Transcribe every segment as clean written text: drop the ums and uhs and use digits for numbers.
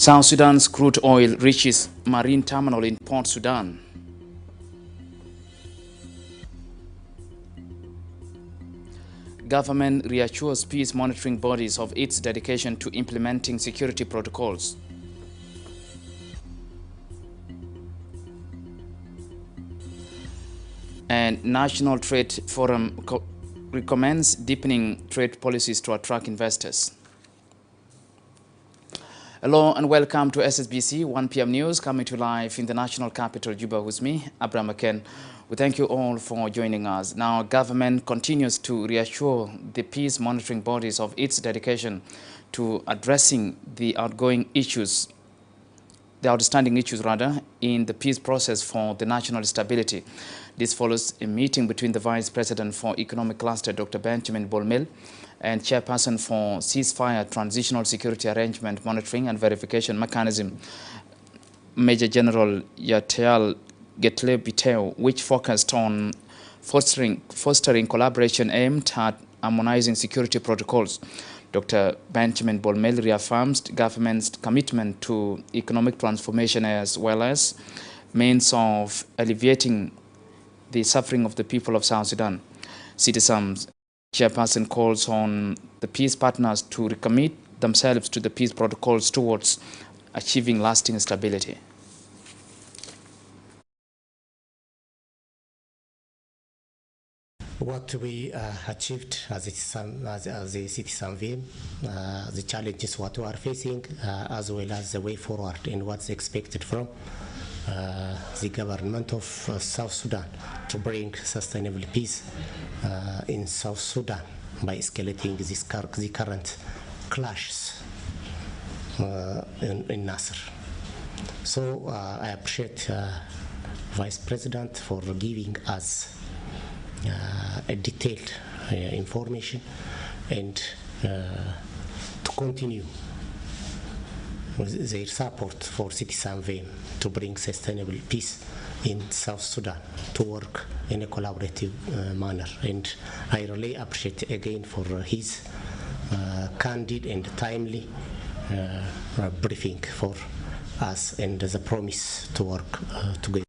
South Sudan's crude oil reaches marine terminal in Port Sudan. Government reassures peace monitoring bodies of its dedication to implementing security protocols. And National Trade Forum recommends deepening trade policies to attract investors. Hello and welcome to Ssbc 1 p.m. News, coming to live in the national capital, Juba, with me, Abraham Aken. We thank you all for joining us. Now, government continues to reassure the peace monitoring bodies of its dedication to addressing the outstanding issues in the peace process for the national stability. This follows a meeting between the Vice President for Economic Cluster, Dr. Benjamin Bolmel, and Chairperson for Ceasefire Transitional Security Arrangement Monitoring and Verification Mechanism, Major General Yatel Getle Biteo, which focused on fostering collaboration aimed at harmonizing security protocols. Dr. Benjamin Bolmel reaffirms government's commitment to economic transformation as well as means of alleviating the suffering of the people of South Sudan. Citizens Chairperson calls on the peace partners to recommit themselves to the peace protocols towards achieving lasting stability. What we achieved as a citizen VM, the challenges what we are facing, as well as the way forward and what's expected from the government of South Sudan to bring sustainable peace in South Sudan by escalating the current clashes in Nasir. So I appreciate Vice President for giving us a detailed information and to continue with their support for citizen VM to bring sustainable peace in South Sudan, to work in a collaborative manner. And I really appreciate again for his candid and timely briefing for us and the promise to work together.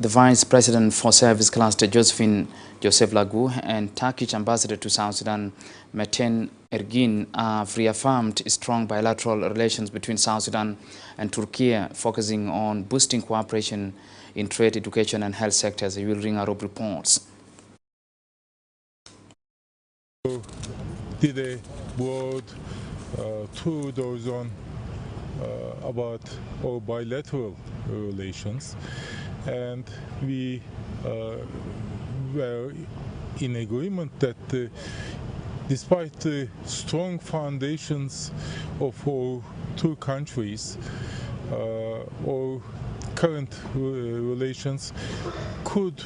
The Vice President for Service Cluster, Joseph Lagu, and Turkish Ambassador to South Sudan, Metin Ergin, have reaffirmed strong bilateral relations between South Sudan and Turkey, focusing on boosting cooperation in trade, education, and health sectors. You will ring our reports. Today, word to those on about our bilateral relations. And we were in agreement that despite the strong foundations of our two countries, our current relations could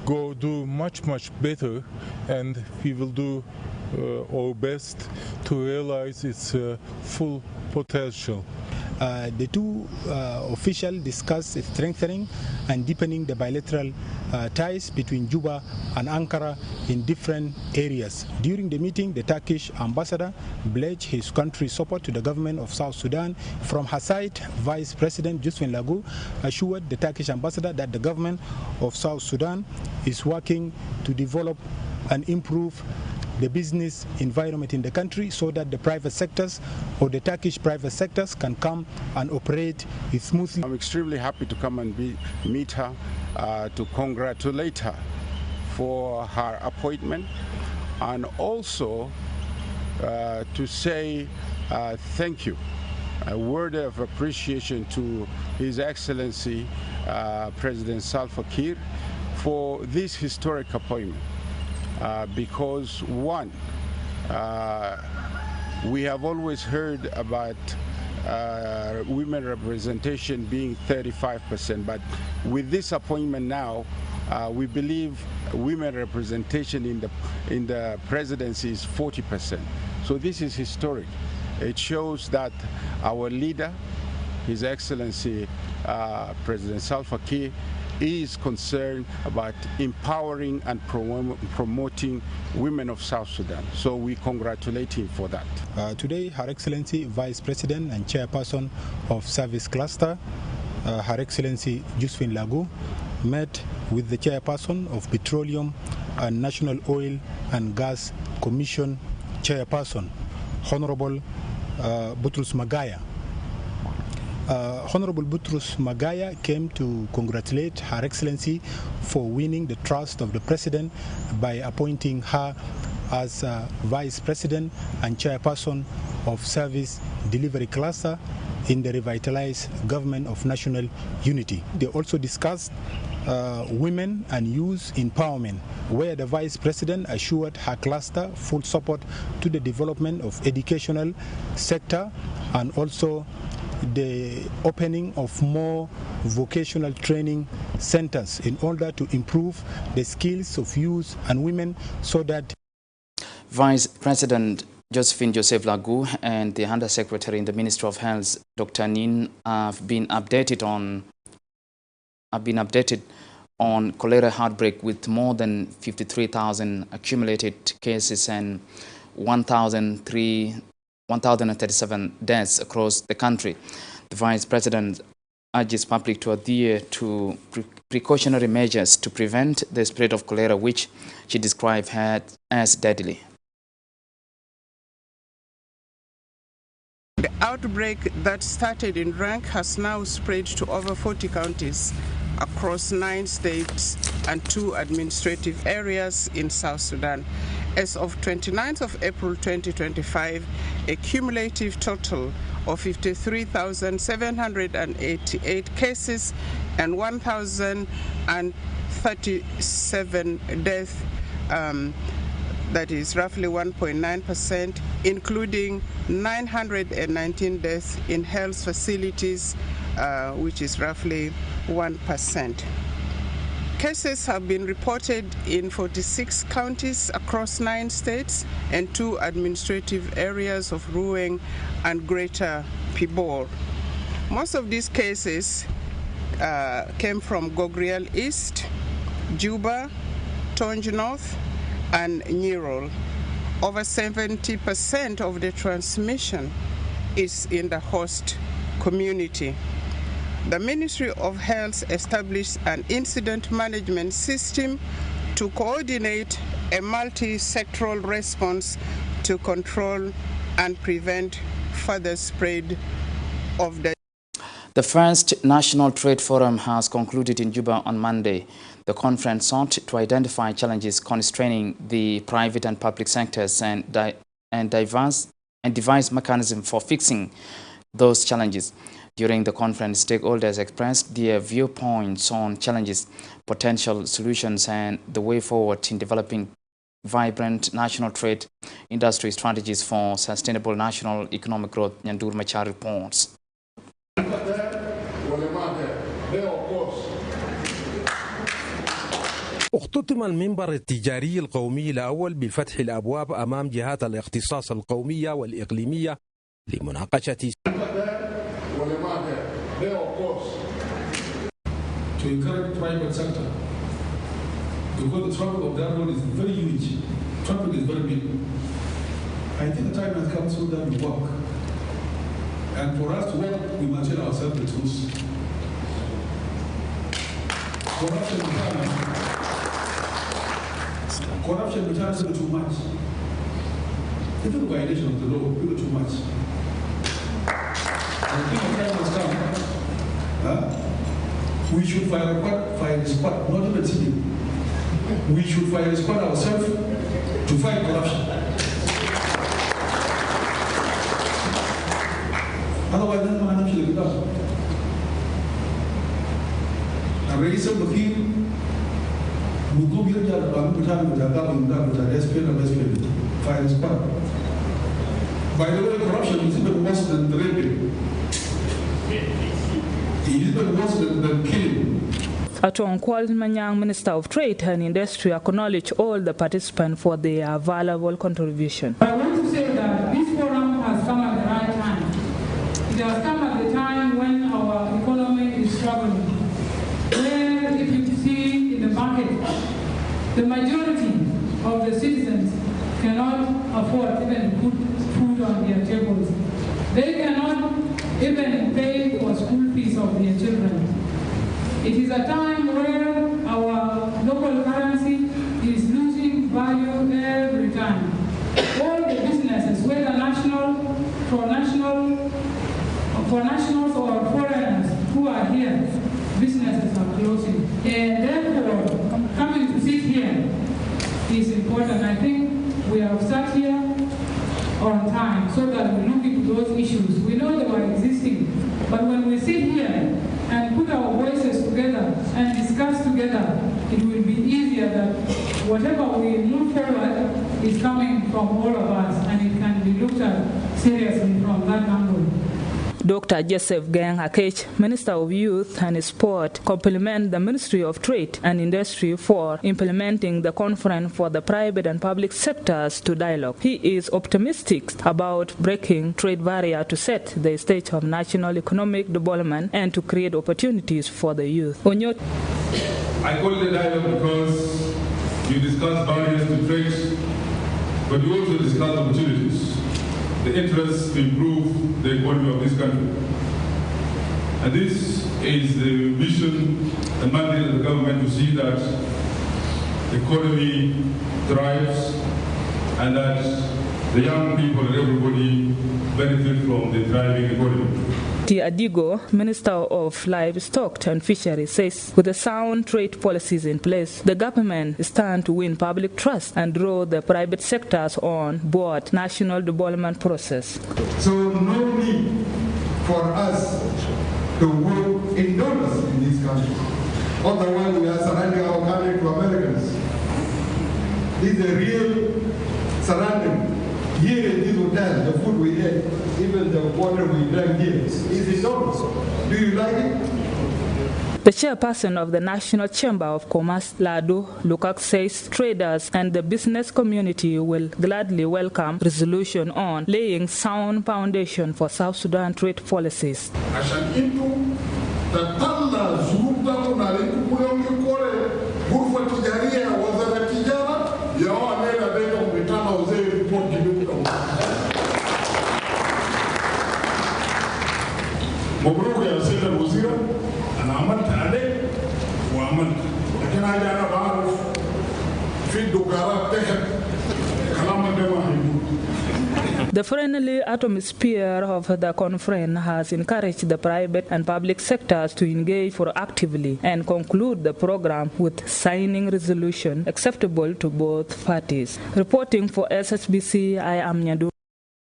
do much better, and we will do our best to realize its full potential. The two officials discussed strengthening and deepening the bilateral ties between Juba and Ankara in different areas. During the meeting, the Turkish ambassador pledged his country's support to the government of South Sudan. From her side, Vice President Joseph Lagu assured the Turkish ambassador that the government of South Sudan is working to develop and improve the business environment in the country so that the private sectors or the Turkish private sectors can come and operate smoothly. I'm extremely happy to come and meet her, to congratulate her for her appointment, and also to say thank you, a word of appreciation to His Excellency President Salva Kiir for this historic appointment. Because one, we have always heard about women representation being 35%, but with this appointment now, we believe women representation in the presidency is 40%. So this is historic. It shows that our leader, His Excellency President Salva Kiir, is concerned about empowering and promoting women of South Sudan. So we congratulate him for that. Today, Her Excellency Vice President and Chairperson of Service Cluster, Her Excellency Josephine Lagu, met with the Chairperson of Petroleum and National Oil and Gas Commission Chairperson, Honorable Butrus Magaya. Honorable Butrus Magaya came to congratulate Her Excellency for winning the trust of the President by appointing her as Vice President and Chairperson of Service Delivery Cluster in the revitalized Government of National Unity. They also discussed women and youth empowerment, where the Vice President assured her cluster full support to the development of educational sector and also the opening of more vocational training centers in order to improve the skills of youth and women so that Vice President Josephine Joseph Lagu and the Undersecretary in the Ministry of Health, Dr. Nin, have been updated on cholera outbreak with more than 53,000 accumulated cases and 1,037 deaths across the country. The Vice President urges public to adhere to precautionary measures to prevent the spread of cholera, which she described as deadly. The outbreak that started in Rank has now spread to over 40 counties across 9 states and 2 administrative areas in South Sudan. As of 29th of April 2025, a cumulative total of 53,788 cases and 1,037 deaths, that is roughly 1.9%, including 919 deaths in health facilities, which is roughly 1%. Cases have been reported in 46 counties across 9 states and 2 administrative areas of Ruweng and Greater Pibor. Most of these cases came from Gogrial East, Juba, Tonj North, and Nirol. Over 70% of the transmission is in the host community. The Ministry of Health established an incident management system to coordinate a multi-sectoral response to control and prevent further spread of the. The first National Trade Forum has concluded in Juba on Monday. The conference sought to identify challenges constraining the private and public sectors and devise mechanisms for fixing those challenges. During the conference, stakeholders expressed their viewpoints on challenges, potential solutions, and the way forward in developing vibrant national trade industry strategies for sustainable national economic growth. Nyandur Machar reports. اختتم المنبر التجاري القومي الأول بفتح الأبواب أمام جهات الاختصاص القومية والإقليمية لمناقشة to encourage private sector, because the traffic of that road is very huge. Traffic is very big. I think the time has come so that we work. And for us to work, we must tell ourselves the truth. Corruption in China is too much. Even violation of the law, people too much. I think the time has come. We should fire a squad, not even sitting. We should fire a squad ourselves to fight corruption. Otherwise, that's not actually good. A race of the field, we go get that with a government, with a SPN, fire a squad. By the way, corruption is even worse than the raping. Atonkwa Manyang, Minister of Trade and Industry, acknowledge all the participants for their valuable contribution. I want to say that this forum has come at the right time. It has come at the time when our economy is struggling. Where if you market. The majority of the citizens cannot afford even to put food on their tables. They cannot even pay for school fees of their children. It is a time where our local currency is losing value every time. All the businesses, whether for nationals or foreigners who are here, businesses are closing. And therefore, coming to sit here is important. I think we have sat here on time so that we look into those issues. We know they were existing, but when we sit here and put our voices together and discuss together, it will be easier that whatever we move forward is coming from all of us, and it can be looked at seriously from that angle. Dr. Joseph Gang Akech, Minister of Youth and Sport, compliment the Ministry of Trade and Industry for implementing the conference for the private and public sectors to dialogue. He is optimistic about breaking trade barrier to set the stage of national economic development and to create opportunities for the youth. I call it a dialogue because you discuss barriers to trade, but you also discuss opportunities, the interest to improve the economy of this country. And this is the mission and mandate of the government to see that the economy thrives and that the young people and everybody benefit from the thriving economy. Adigo, Minister of Livestock and Fisheries, says with the sound trade policies in place, the government stands to win public trust and draw the private sectors on board national development process. So no need for us to work indoors in this country. Otherwise we are surrendering our country to Americans. This is a real surrender. Here in this hotel, the food we eat, even the water we drank here, is enormous. Do you like it? The chairperson of the National Chamber of Commerce, Ladu Lukak, says traders and the business community will gladly welcome resolution on laying sound foundation for South Sudan trade policies. مبروك يا سيد الوزير انا عملت عليك وعملت لكن انا بعرف في الدكارات تحت كلام ده ما هيقول. The friendly atmosphere of the conference has encouraged the private and public sectors to engage proactively and conclude the program with signing resolution acceptable to both parties. Reporting for Ssbc, I am Nyadu.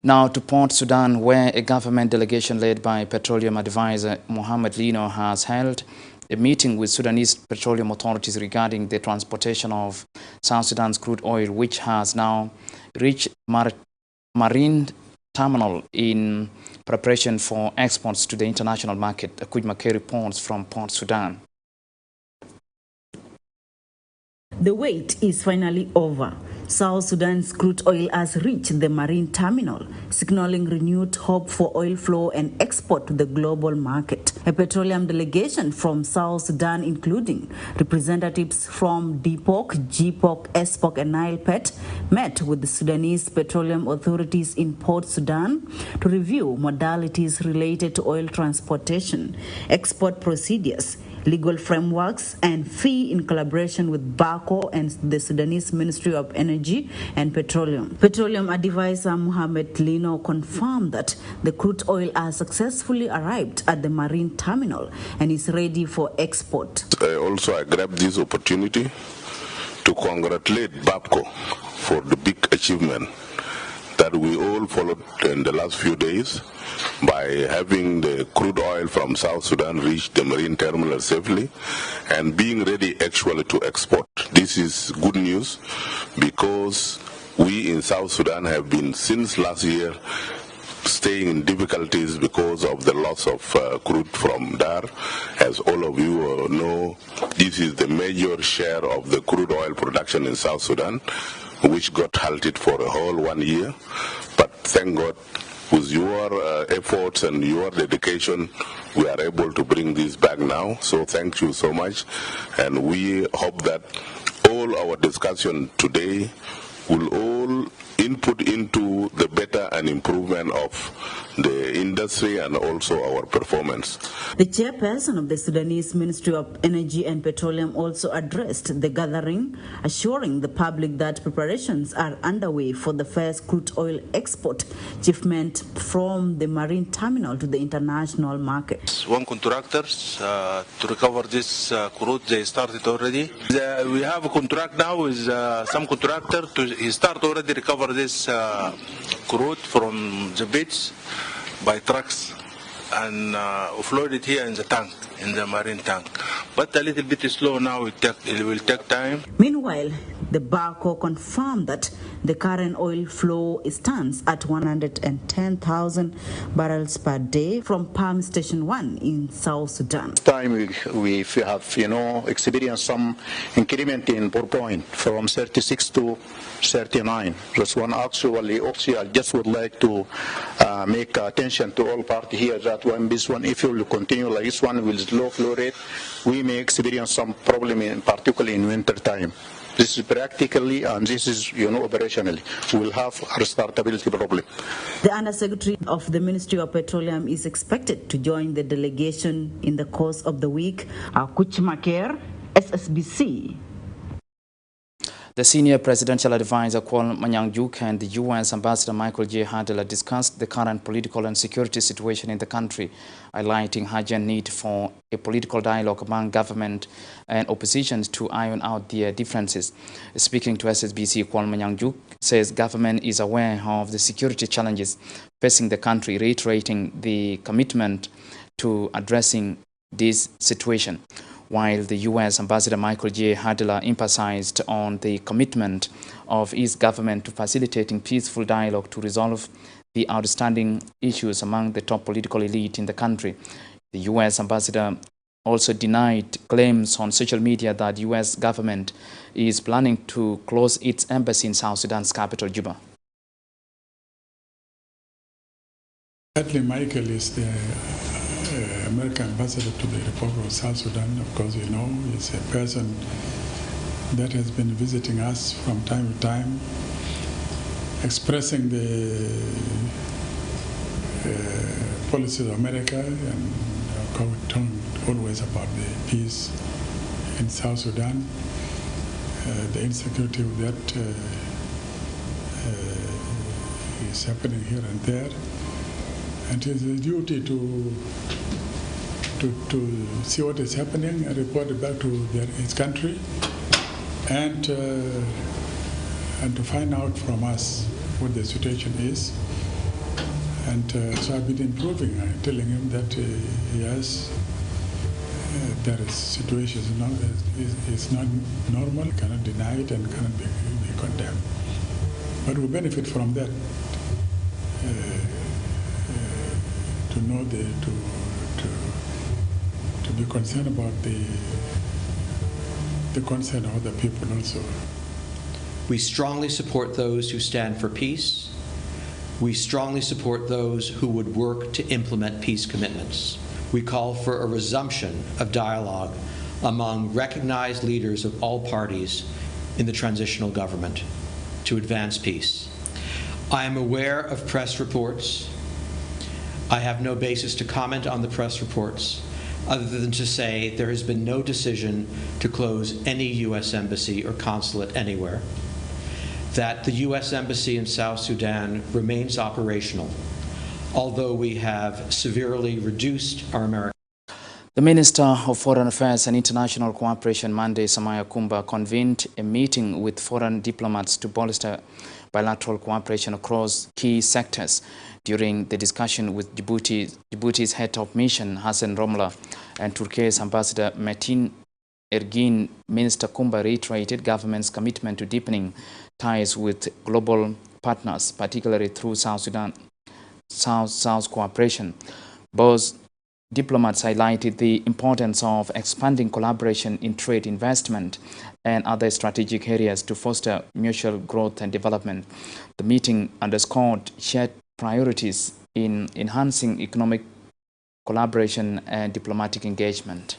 Now to Port Sudan, where a government delegation led by Petroleum Advisor Mohamed Lino has held a meeting with Sudanese petroleum authorities regarding the transportation of South Sudan's crude oil, which has now reached marine terminal in preparation for exports to the international market. Kujmake reports from Port Sudan. The wait is finally over. South Sudan's crude oil has reached the marine terminal, signaling renewed hope for oil flow and export to the global market. A petroleum delegation from South Sudan, including representatives from DPOC, GPOC, Ssbc, and NilePet, met with the Sudanese petroleum authorities in Port Sudan to review modalities related to oil transportation, export procedures, legal frameworks, and fee in collaboration with BACO and the Sudanese Ministry of Energy and Petroleum. Petroleum Advisor Mohamed Lino confirmed that the crude oil has successfully arrived at the marine terminal and is ready for export. I grabbed this opportunity to congratulate BACO for the big achievement that we all followed in the last few days by having the crude oil from South Sudan reach the marine terminal safely and being ready actually to export. This is good news because we in South Sudan have been since last year staying in difficulties because of the loss of crude from Dar. As all of you know, this is the major share of the crude oil production in South Sudan, which got halted for a whole 1 year. But thank God with your efforts and your dedication, we are able to bring this back now. So thank you so much. And we hope that all our discussion today will all input into the better and improvement of the industry and also our performance. The chairperson of the Sudanese Ministry of Energy and Petroleum also addressed the gathering, assuring the public that preparations are underway for the first crude oil export shipment from the marine terminal to the international market. One contractors to recover this crude, they started already. We have a contract now with some contractor he start already recover this crude from the beach by trucks and offload it here in the tank, in the marine tank. But a little bit slow now, it will take time. Meanwhile, the BACO confirmed that the current oil flow stands at 110,000 barrels per day from Palm Station 1 in South Sudan. Time we have, experienced some increment in per point from 36 to 39. That's one actually. I just would like to make attention to all parties here that when this one, if you will continue like this one with low flow rate, we may experience some problem, particularly in winter time. This is practically, and this is, operationally, we will have a restartability problem. The Undersecretary of the Ministry of Petroleum is expected to join the delegation in the course of the week. Kuchmaker, Ssbc. The senior presidential advisor Kwal Manyangjuk and the U.S. Ambassador Michael J. Hadler discussed the current political and security situation in the country, highlighting urgent need for a political dialogue among government and opposition to iron out their differences. Speaking to Ssbc, Kwal Manyangjuk says government is aware of the security challenges facing the country, reiterating the commitment to addressing this situation. While the U.S. Ambassador Michael J. Hadler emphasized on the commitment of his government to facilitating peaceful dialogue to resolve the outstanding issues among the top political elite in the country. The U.S. Ambassador also denied claims on social media that the U.S. government is planning to close its embassy in South Sudan's capital, Juba. Actually, Michael is the American ambassador to the Republic of South Sudan. Of course, he's a person that has been visiting us from time to time, expressing the policies of America and talking always about the peace in South Sudan, the insecurity that is happening here and there. And it is a duty to see what is happening and report it back to his country, and to find out from us what the situation is. And so I've been improving, telling him that yes, there is situation is not normal, cannot deny it and cannot be condemned. But we benefit from that. To know to be concerned about the concern of other people also. We strongly support those who stand for peace. We strongly support those who would work to implement peace commitments. We call for a resumption of dialogue among recognized leaders of all parties in the transitional government to advance peace. I am aware of press reports. I have no basis to comment on the press reports other than to say there has been no decision to close any U.S. embassy or consulate anywhere, that the U.S. embassy in South Sudan remains operational, although we have severely reduced our American. The Minister of Foreign Affairs and International Cooperation, Monday Samaya Kumba, convened a meeting with foreign diplomats to bolster bilateral cooperation across key sectors. During the discussion with Djibouti's head of mission, Hassan Romla, and Turkey's Ambassador Metin Ergin, Minister Kumba reiterated government's commitment to deepening ties with global partners, particularly through South cooperation. Both diplomats highlighted the importance of expanding collaboration in trade, investment, and other strategic areas to foster mutual growth and development. The meeting underscored shared priorities in enhancing economic collaboration and diplomatic engagement.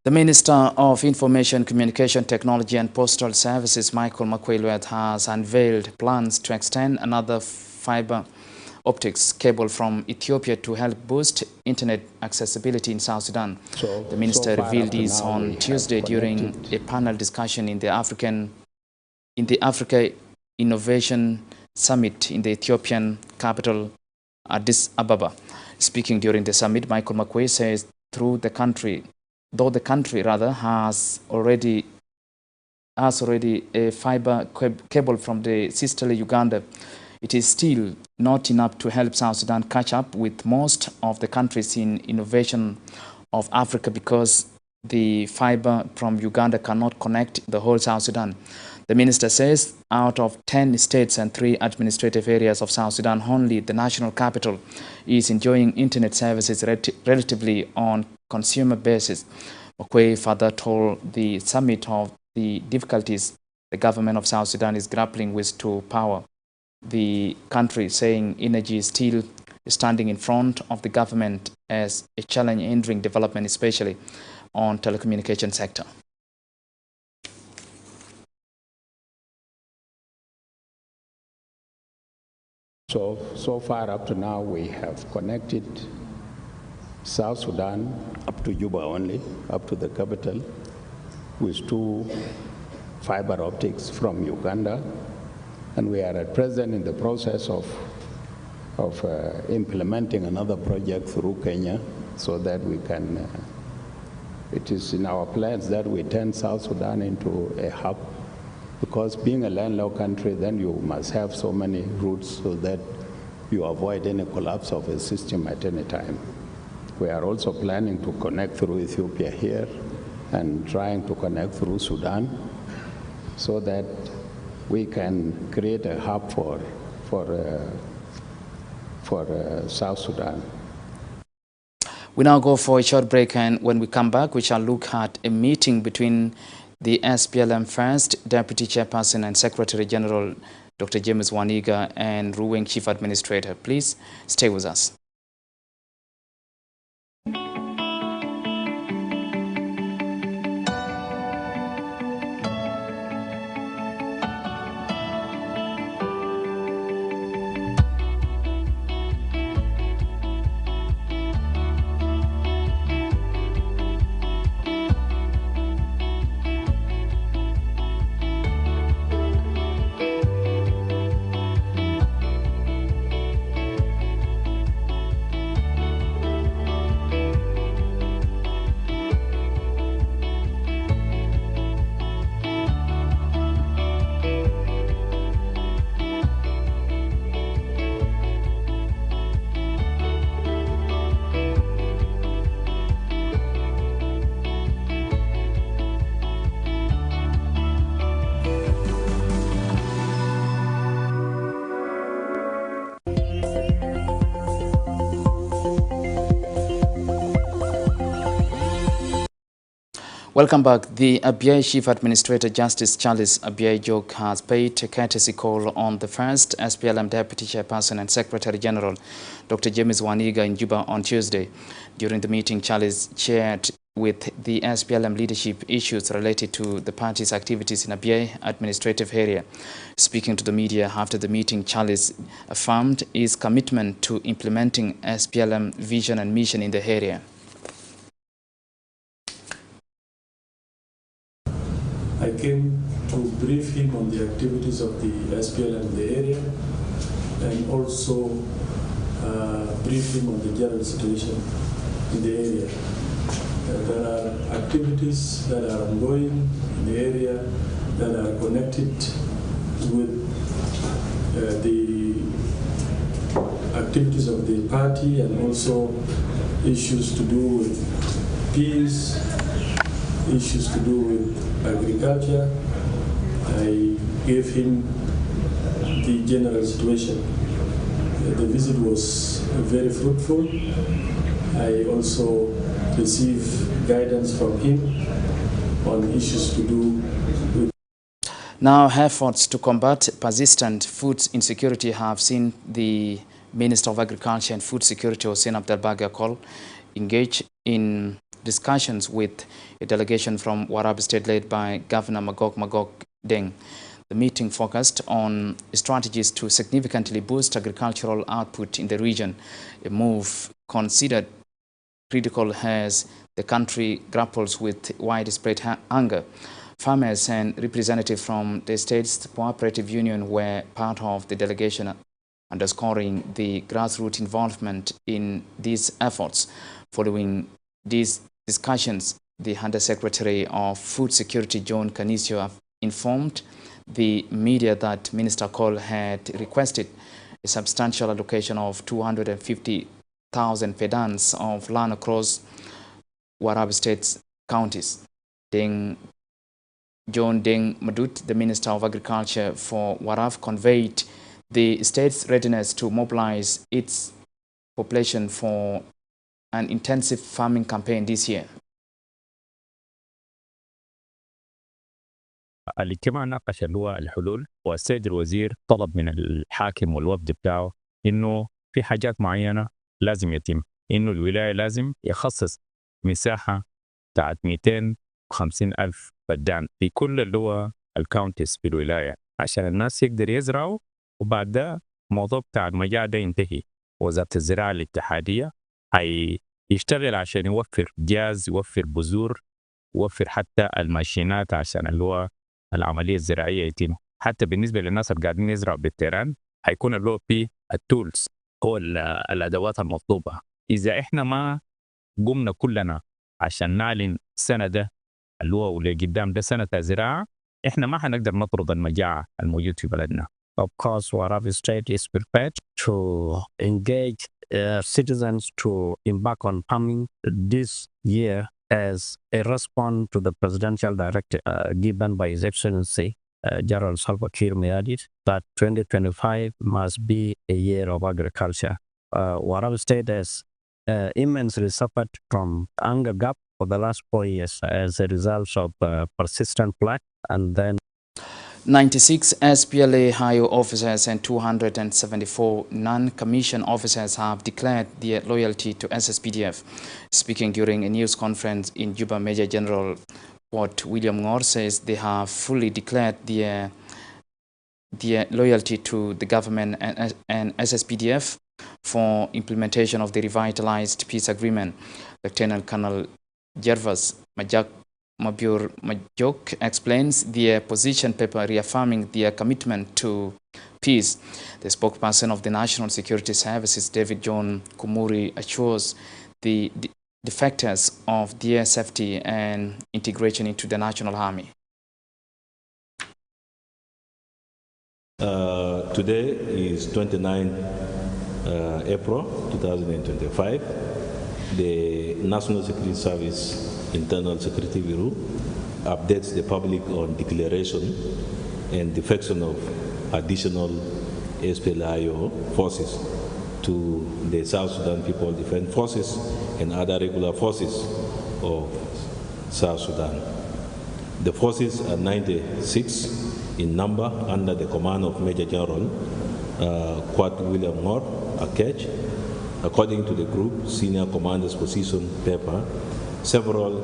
The Minister of Information, Communication Technology and Postal Services, Michael Makwelwet, has unveiled plans to extend another fiber optics cable from Ethiopia to help boost internet accessibility in South Sudan. The minister revealed this on Tuesday during a panel discussion in the Africa Innovation Summit in the Ethiopian capital Addis Ababa. Speaking during the summit, Michael Makwelwet says though the country has already a fiber cable from the sisterly Uganda, it is still not enough to help South Sudan catch up with most of the countries in innovation of Africa, because the fiber from Uganda cannot connect the whole South Sudan. The minister says out of 10 states and 3 administrative areas of South Sudan, only the national capital is enjoying internet services relatively on consumer basis. Makwelwet further told the summit of the difficulties the government of South Sudan is grappling with to power the country, saying energy is still standing in front of the government as a challenge hindering development, especially on telecommunication sector. So far up to now, we have connected South Sudan up to Juba only, up to the capital, with 2 fiber optics from Uganda. And we are at present in the process of implementing another project through Kenya, so that we can, it is in our plans that we turn South Sudan into a hub, because being a landlocked country, then you must have so many routes so that you avoid any collapse of a system at any time. We are also planning to connect through Ethiopia here and trying to connect through Sudan, so that we can create a hub for South Sudan. We now go for a short break, and when we come back, we shall look at a meeting between the SPLM First Deputy Chairperson and Secretary General Dr. James Waniga and Ruweng Chief Administrator. Please stay with us. Welcome back. The Abia Chief Administrator Justice Charles Abia Jok has paid a courtesy call on the first SPLM Deputy Chairperson and Secretary General Dr. James Waniga in Juba on Tuesday. During the meeting, Charles shared with the SPLM leadership issues related to the party's activities in Abia administrative area. Speaking to the media after the meeting, Charles affirmed his commitment to implementing SPLM vision and mission in the area. I came to brief him on the activities of the SPLM in the area, and also brief him on the general situation in the area. There are activities that are ongoing in the area that are connected with the activities of the party, and also issues to do with peace, issues to do with agriculture. I gave him the general situation the visit was very fruitful. I also received guidance from him on issues to do with. Now, efforts to combat persistent food insecurity have seen the Minister of Agriculture and Food Security, Hussein Abdelbagakol, engage in discussions with a delegation from Warab State led by Governor Magog Deng. The meeting focused on strategies to significantly boost agricultural output in the region, a move considered critical as the country grapples with widespread hunger. Farmers and representatives from the state's cooperative union were part of the delegation, underscoring the grassroots involvement in these efforts. Following these discussions, the Undersecretary of Food Security, John Kanisio, informed the media that Minister Cole had requested a substantial allocation of 250,000 fedans of land across Warab State's counties. John Deng Madut, the Minister of Agriculture for Warab, conveyed the state's readiness to mobilize its population for an intensive farming campaign this year. الاجتماع ناقش الحلول، والسيد الوزير طلب من الحاكم والوفد بتاعه انه في حاجات معينه لازم يتم، انه الولايه لازم يخصص مساحه بتاعت 250,000 فدان في كل اللي هو الكاونتيز في الولايه عشان الناس يقدر يزرعوا، وبعد ده الموضوع بتاع المجاعه ده ينتهي. وزاره الزراعه الاتحاديه هيشتغل عشان يوفر جاز، يوفر بذور، يوفر حتى الماشينات عشان اللي هو العمليه الزراعيه يتم. حتى بالنسبه للناس اللي قاعدين يزرعوا بالتيران هيكون اللي هو في التولز هو الادوات المطلوبه. اذا احنا ما قمنا كلنا عشان نعلن السنه ده اللي هو واللي قدام ده سنه زراعه، احنا ما حنقدر نطرد المجاعه الموجود في بلدنا. Of course, Warab State is prepared to engage citizens to embark on farming this year as a response to the presidential directive given by His Excellency General Salva Kiir Mayardit that 2025 must be a year of agriculture. Warab State has immensely suffered from hunger gap for the last 4 years as a result of persistent flood, and then 96 SPLA higher officers and 274 non-commissioned officers have declared their loyalty to SSPDF. Speaking during a news conference in Juba, Major General Port William Ngor says they have fully declared their loyalty to the government and SSPDF for implementation of the revitalized peace agreement. Lieutenant Colonel Gervas Mabur Majok explains their position paper reaffirming their commitment to peace. The spokesperson of the National Security Services, David John Kumuri, assures the defectors of their safety and integration into the National Army. Today is 29 April 2025. The National Security Service Internal Security Bureau updates the public on declaration and defection of additional SPLIO forces to the South Sudan People Defense Forces and other regular forces of South Sudan. The forces are 96 in number under the command of Major General Quat William Ngor Akech. According to the group senior commander's position paper, several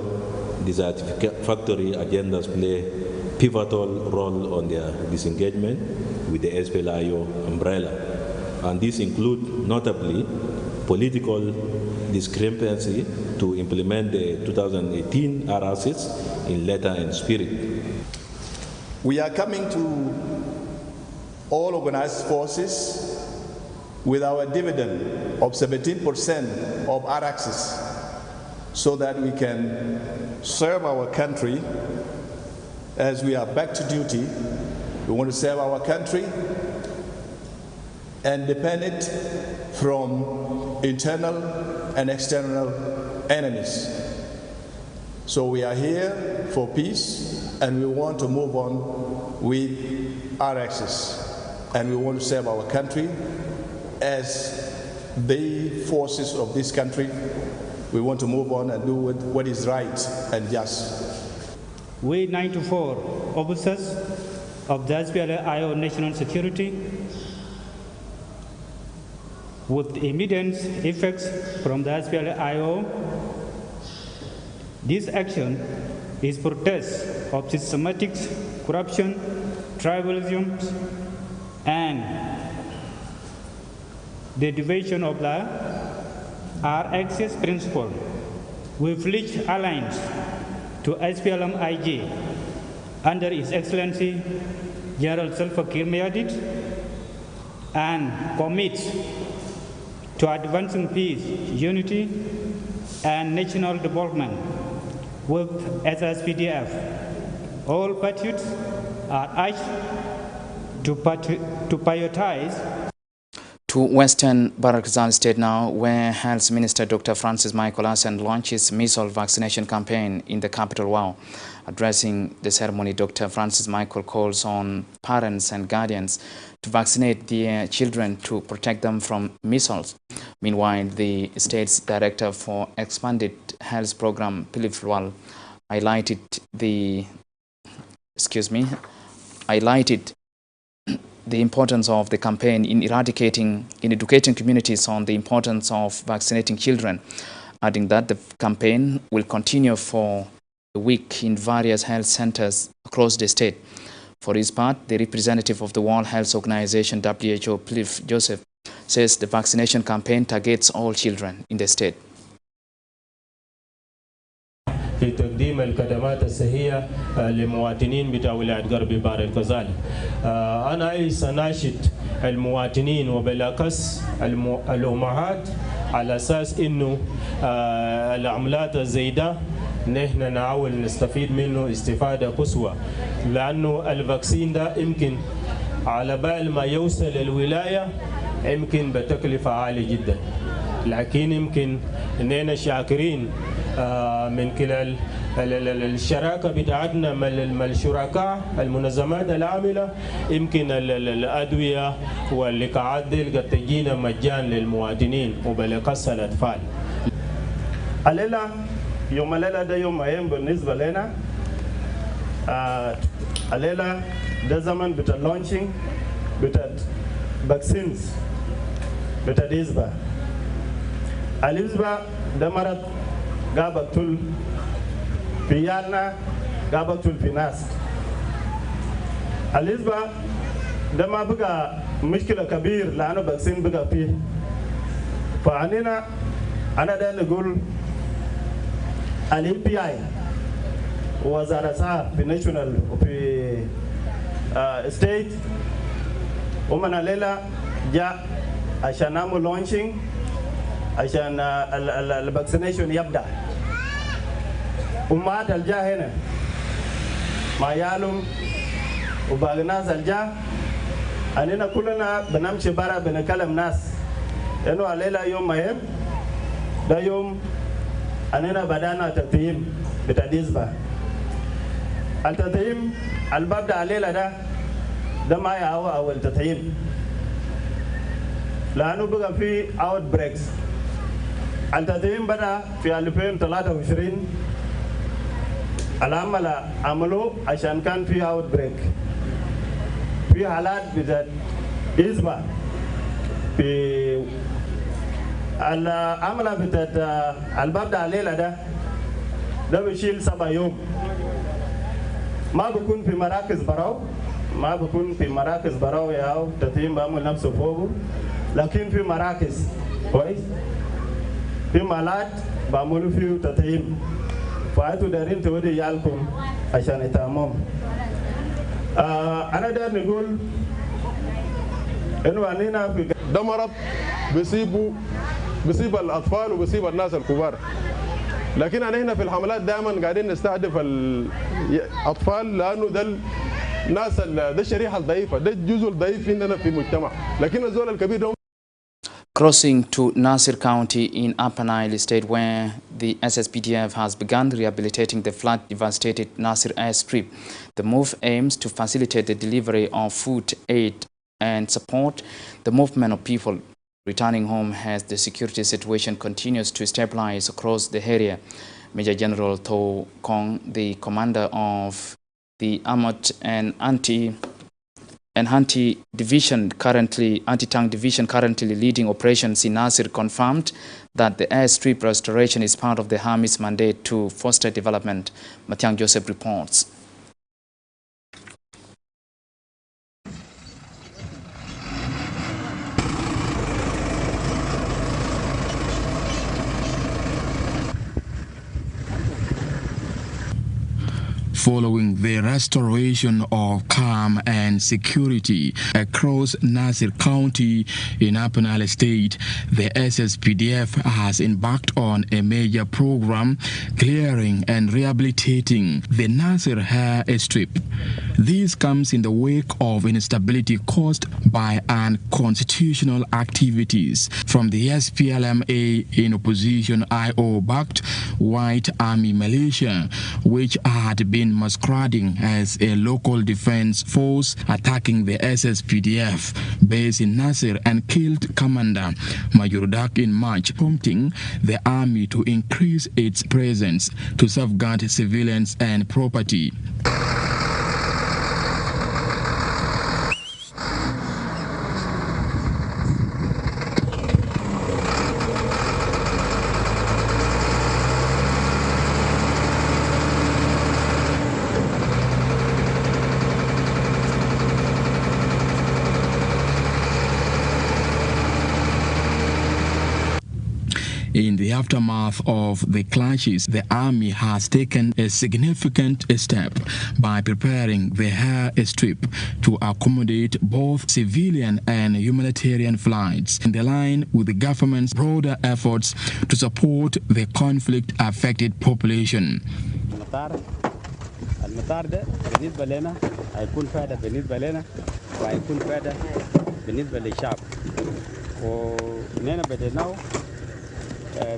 dissatisfactory agendas play pivotal role on their disengagement with the SPLIO umbrella. And these include notably political discrepancy to implement the 2018 RRCs in letter and spirit. We are coming to all organized forces with our dividend of 17% of RRCs, so that we can serve our country as we are back to duty. We want to serve our country and defend it from internal and external enemies. So we are here for peace, and we want to move on with our axis, and we want to serve our country as the forces of this country, we want to move on and do what is right and just. We 94 officers of the SPLA-IO National Security, with immediate effects from the SPLA-IO, this action is protest of systematic corruption, tribalism, and the division of the R-axis principle, with which aligns to SPLM-IG under His Excellency General Salva Kiir Mayardit, and commits to advancing peace, unity, and national development with SSPDF. All patriots are urged to prioritize to Western Barakazal State now, where Health Minister Dr. Francis Michael Hassan launches measles vaccination campaign in the capital, Wau. Addressing the ceremony, Dr. Francis Michael calls on parents and guardians to vaccinate their children to protect them from measles. Meanwhile, the state's director for expanded health program, Philip Lwal, highlighted the importance of the campaign in educating communities on the importance of vaccinating children, adding that the campaign will continue for a week in various health centers across the state. For his part, the representative of the World Health Organization, WHO, Philip Joseph, says the vaccination campaign targets all children in the state. في تقديم الخدمات الصحية للمواطنين بتاع ولاية غرب بحر الغزال. أنا عايز أناشد المواطنين وبالأخص الأمهات على أساس إنه العملات الزايدة نحن نحاول نستفيد منه استفادة قصوى، لأنه الفاكسين ده يمكن على بال ما يوصل الولاية يمكن بتكلفة عالية جدا، لكن يمكن إننا شاكرين من خلال الشراكة بتاعتنا مع الشركاء المنظمات العاملة، يمكن الأدوية واللقاحات دي قد تجينا مجان للمواطنين وبالأخص الأطفال. الليلة يوم الليلة ده يوم مهم بالنسبة لنا. الليلة ده زمن بتاع لونشينج بتاع فاكسينز بتاع الإسبا. الإسبا ده مرض قابل في يالنا قابل في ناس. الإسبا ده ما بقى مشكلة كبير لأنه فاكسين بقى فيه. فعنينا أنا ده نقول الMPI وزارة الصحة في ناشونال وفي ستيت ومن الليلة جاء عشان نعمل لونشينج عشان الفاكسينيشن يبدأ. أمهات الجا هنا ما يعلم وباقي الناس الجا أننا كلنا بنمشي برا بنكلم ناس إنه الليلة يوم مهم ده يوم أننا بدأنا تطعيم بتاع الإسبا. التطعيم البدأ الليلة ده ما هو أول تطعيم لأنه بقى في اوت بريكس. التطعيم بدأ في 2023 العمل عملوه عشان كان في اوت بريك في حالات بتاعت إسبا. في العمل بتاعت البدأ الليلة ده بيشيل 7 يوم. ما بكون في مراكز براو ياو تطعيم بعمل نفسه فوقه، لكن في مراكز كويس في مالات بعملوا فيه تطعيم. فأنتوا دارين تودي يالكم عشان يتعمم. أنا دار نقول إنه عندنا في ده مرض بيصيب الأطفال وبيصيب الناس الكبار، لكن أنا هنا في الحملات دائما قاعدين نستهدف الأطفال لأنه ده الناس ده الشريحة الضعيفة، ده الجزء الضعيف عندنا في المجتمع، لكن الزول الكبير ده. Crossing to Nasir County in Upper Nile State, where the SSPDF has begun rehabilitating the flood-devastated Nasir airstrip. The move aims to facilitate the delivery of food aid and support the movement of people returning home as the security situation continues to stabilize across the area. Major General Tho Kong, the commander of the Armored and Anti-Tank Division currently leading operations in Nasir, confirmed that the airstrip restoration is part of the Army's mandate to foster development. Mathiang Joseph reports. Following the restoration of calm and security across Nasir County in Upper Nile State, the SSPDF has embarked on a major program clearing and rehabilitating the Nasir Hair Strip. This comes in the wake of instability caused by unconstitutional activities from the SPLMA in opposition IO-backed White Army militia, which had been masquerading as a local defense force attacking the SSPDF base in Nasir and killed Commander Major Dak in March, prompting the army to increase its presence to safeguard civilians and property. In the aftermath of the clashes, the army has taken a significant step by preparing the Hair Strip to accommodate both civilian and humanitarian flights, in the line with the government's broader efforts to support the conflict-affected population. المطار ده بالنسبة لنا هيكون فائدة بالنسبة لنا وهيكون فائدة بالنسبة للشعب ونحن بديناه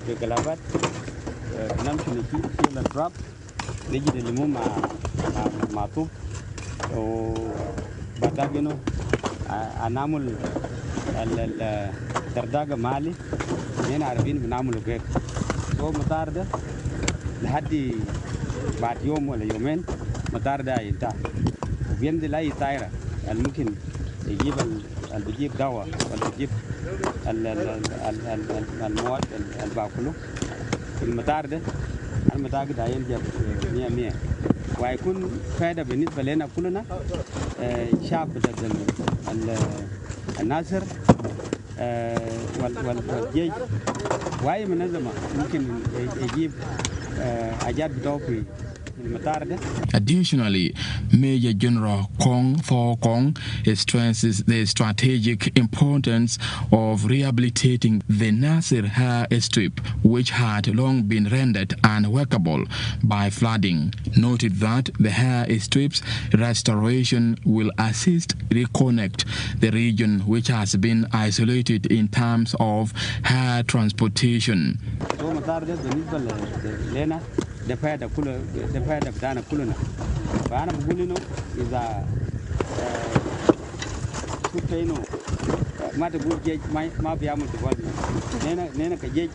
بقلابات نمشي نشيل التراب نجي نلموه مع طوب وبعد كده هنعمل الدرداقة مالي نحن عارفين بنعمله كيف هو المطار ده لحد بعد يوم ولا يومين المطار ده هينتهي وبينزل أي طائرة اللي ممكن يجيب اللي بيجيب دواء ولا بيجيب المواد اللي باكله في المطار ده المطار ده هينجح 100% وهيكون فائدة بالنسبة لنا كلنا شعب الناصر والجيش وأي منظمة ممكن يجيب حاجات بتوع في Additionally, Major General Tho Kong stresses the strategic importance of rehabilitating the Nasir Hair Strip, which had long been rendered unworkable by flooding. Noted that the hair strip's restoration will assist reconnect the region, which has been isolated in terms of hair transportation. ده فائدة بتاعنا كلنا فأنا بقول إنه إذا شفت إنه ما تقول جيش ما بيعمل ديفلوبمنت نحن كجيش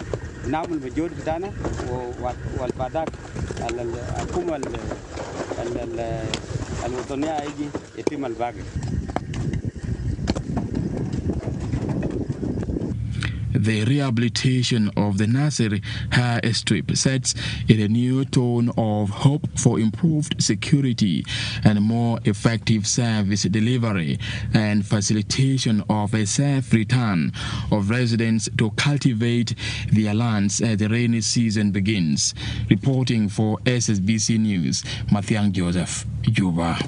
نعمل مجهود بتاعنا والبعدك الحكومة الوطنية هيجي يتم الباقي. The rehabilitation of the Nasir Hair Strip sets in a new tone of hope for improved security and more effective service delivery and facilitation of a safe return of residents to cultivate their lands as the rainy season begins. Reporting for Ssbc News, Mathiang Joseph, Juba.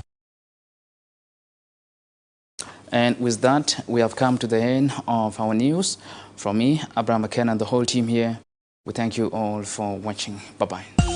And with that, we have come to the end of our news. From me, Abraham McKenna, and the whole team here, we thank you all for watching. Bye-bye.